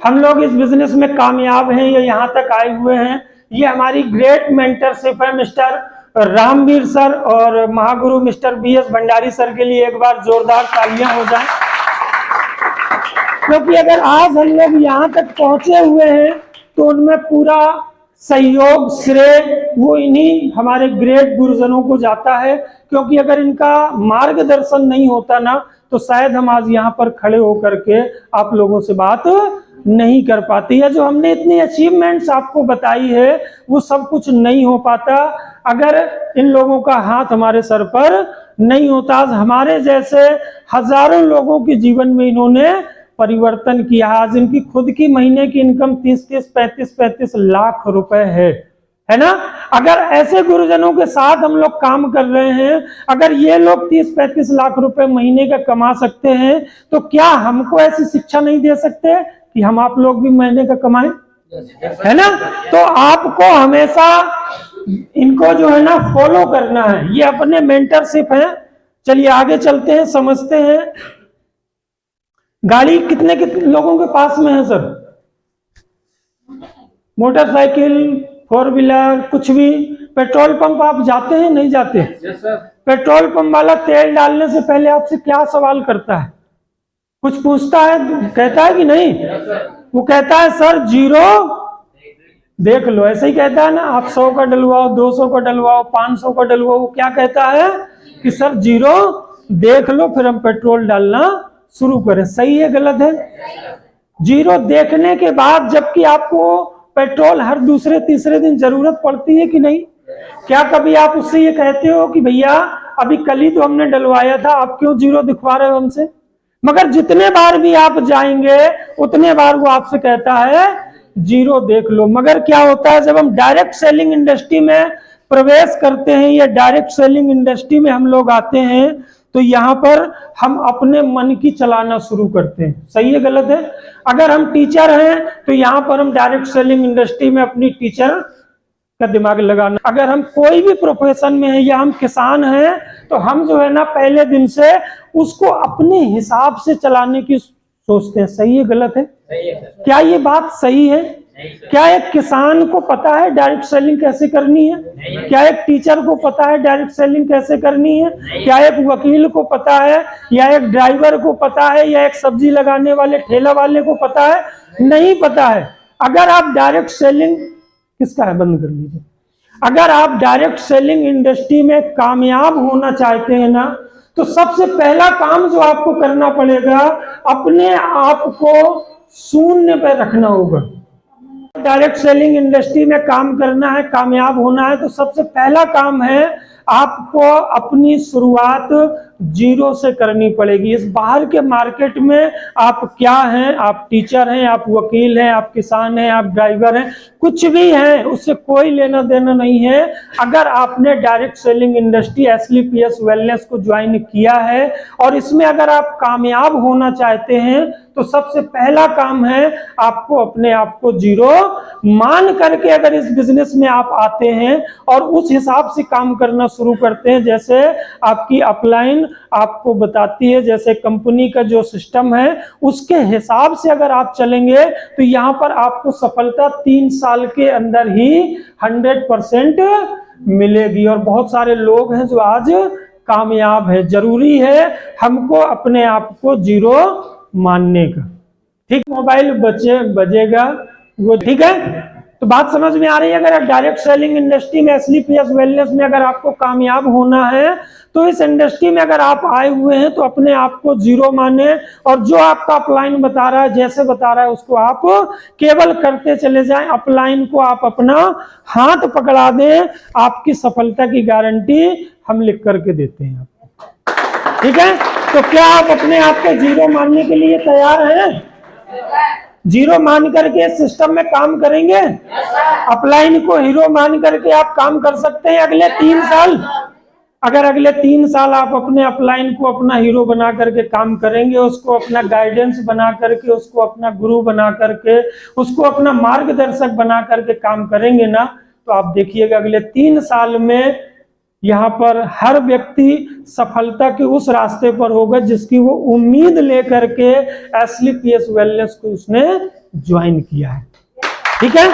हम लोग इस बिजनेस में कामयाब हैं, ये यहाँ तक आए हुए हैं। ये हमारी ग्रेट मेंटरशिप है मिस्टर रामवीर सर और Mahaguru mister BS Bhandari sir के लिए एक बार जोरदार तालियां हो जाएं। क्योंकि अगर आज हम लोग यहाँ तक पहुंचे हुए हैं तो उनमें पूरा सहयोग श्रेय वो इन्हीं हमारे ग्रेट गुरुजनों को जाता है। क्योंकि अगर इनका मार्गदर्शन नहीं होता ना तो शायद हम आज यहाँ पर खड़े होकर के आप लोगों से बात नहीं कर पाती है। जो हमने इतनी अचीवमेंट्स आपको बताई है वो सब कुछ नहीं हो पाता अगर इन लोगों का हाथ हमारे सर पर नहीं होता। आज हमारे जैसे हजारों लोगों के जीवन में इन्होंने परिवर्तन किया। आज इनकी खुद की महीने की इनकम 35 लाख रुपए है ना। अगर ऐसे गुरुजनों के साथ हम लोग काम कर रहे हैं, अगर ये लोग 30-35 लाख रुपए महीने का कमा सकते हैं तो क्या हमको ऐसी शिक्षा नहीं दे सकते कि हम आप लोग भी महीने का कमाएं, है ना। तो आपको हमेशा इनको जो है ना फॉलो करना है। ये अपने मेंटरशिप है। चलिए आगे चलते हैं, समझते हैं। गाड़ी कितने लोगों के पास में है सर? मोटरसाइकिल, 4 व्हीलर, कुछ भी। पेट्रोल पंप आप जाते हैं नहीं जाते? Yes sir. पेट्रोल पंप वाला तेल डालने से पहले आपसे क्या सवाल करता है? कुछ पूछता है, कहता है कि नहीं? Yes sir. वो कहता है सर जीरो देख लो, ऐसे ही कहता है ना। आप 100 का डलवाओ, 200 का डलवाओ, 500 का डलवाओ, वो क्या कहता है कि सर जीरो देख लो फिर हम पेट्रोल डालना शुरू करें। सही है गलत है? जीरो देखने के बाद जबकि आपको पेट्रोल हर दूसरे तीसरे दिन जरूरत पड़ती है कि नहीं? क्या कभी आप उससे ये कहते हो कि भैया अभी कल ही तो हमने डलवाया था, आप क्यों जीरो दिखवा रहे हो हमसे? मगर जितने बार भी आप जाएंगे उतने बार वो आपसे कहता है जीरो देख लो। मगर क्या होता है जब हम डायरेक्ट सेलिंग इंडस्ट्री में प्रवेश करते हैं या डायरेक्ट सेलिंग इंडस्ट्री में हम लोग आते हैं तो यहाँ पर हम अपने मन की चलाना शुरू करते हैं। सही है गलत है? अगर हम टीचर हैं तो यहाँ पर हम डायरेक्ट सेलिंग इंडस्ट्री में अपनी टीचर का दिमाग लगाना। अगर हम कोई भी प्रोफेशन में है या हम किसान हैं तो हम जो है ना पहले दिन से उसको अपने हिसाब से चलाने की सोचते हैं। सही है गलत है? सही है सर। क्या ये बात सही है? क्या एक किसान को पता है डायरेक्ट सेलिंग कैसे करनी है? क्या एक टीचर को पता है डायरेक्ट सेलिंग कैसे करनी है? क्या एक वकील को पता है, या एक ड्राइवर को पता है, या एक सब्जी लगाने वाले ठेला वाले को पता है? नहीं पता है। अगर आप डायरेक्ट सेलिंग किसका है, बंद कर लीजिए। अगर आप डायरेक्ट सेलिंग इंडस्ट्री में कामयाब होना चाहते हैं ना तो सबसे पहला काम जो आपको करना पड़ेगा, अपने आप को शून्य पे रखना होगा। डायरेक्ट सेलिंग इंडस्ट्री में काम करना है, कामयाब होना है तो सबसे पहला काम है आपको अपनी शुरुआत जीरो से करनी पड़ेगी। इस बाहर के मार्केट में आप क्या हैं? आप टीचर हैं, आप वकील हैं, आप किसान हैं, आप ड्राइवर हैं, कुछ भी हैं, उससे कोई लेना देना नहीं है। अगर आपने direct selling industry SLPS wellness को ज्वाइन किया है और इसमें अगर आप कामयाब होना चाहते हैं तो सबसे पहला काम है आपको अपने आप को जीरो मान करके अगर इस बिजनेस में आप आते हैं और उस हिसाब से काम करना शुरू करते हैं, जैसे आपकी अपलाइन आपको बताती है, जैसे कंपनी का जो सिस्टम है उसके हिसाब से अगर आप चलेंगे तो यहाँ पर आपको सफलता 3 साल के अंदर ही 100% मिलेगी। और बहुत सारे लोग हैं जो आज कामयाब है। जरूरी है हमको अपने आप को जीरो मानने का। ठीक, मोबाइल बजेगा वो, ठीक है। तो बात समझ में आ रही है? अगर डायरेक्ट सेलिंग इंडस्ट्री में SLPS वेलनेस में अगर आपको कामयाब होना है तो इस इंडस्ट्री में अगर आप आए हुए हैं तो अपने आप को जीरो माने और जो आपका अपलाइन बता रहा है, जैसे बता रहा है, उसको आप केवल करते चले जाएं। अपलाइन को आप अपना हाथ पकड़ा दें, आपकी सफलता की गारंटी हम लिख करके देते हैं आपको। ठीक है, तो क्या आप अपने आप को जीरो मानने के लिए तैयार हैं? जीरो मान करके सिस्टम में काम करेंगे? अपलाइन को हीरो मान करके आप काम कर सकते हैं अगले 3 साल। अगर अगले 3 साल आप अपने अपलाइन को अपना हीरो बना करके काम करेंगे, उसको अपना गाइडेंस बना करके, उसको अपना गुरु बना करके, उसको अपना मार्गदर्शक बना करके काम करेंगे ना, तो आप देखिएगा अगले 3 साल में यहाँ पर हर व्यक्ति सफलता के उस रास्ते पर होगा जिसकी वो उम्मीद लेकर के एसलीपीएस वेलनेस को उसने ज्वाइन किया है। ठीक है।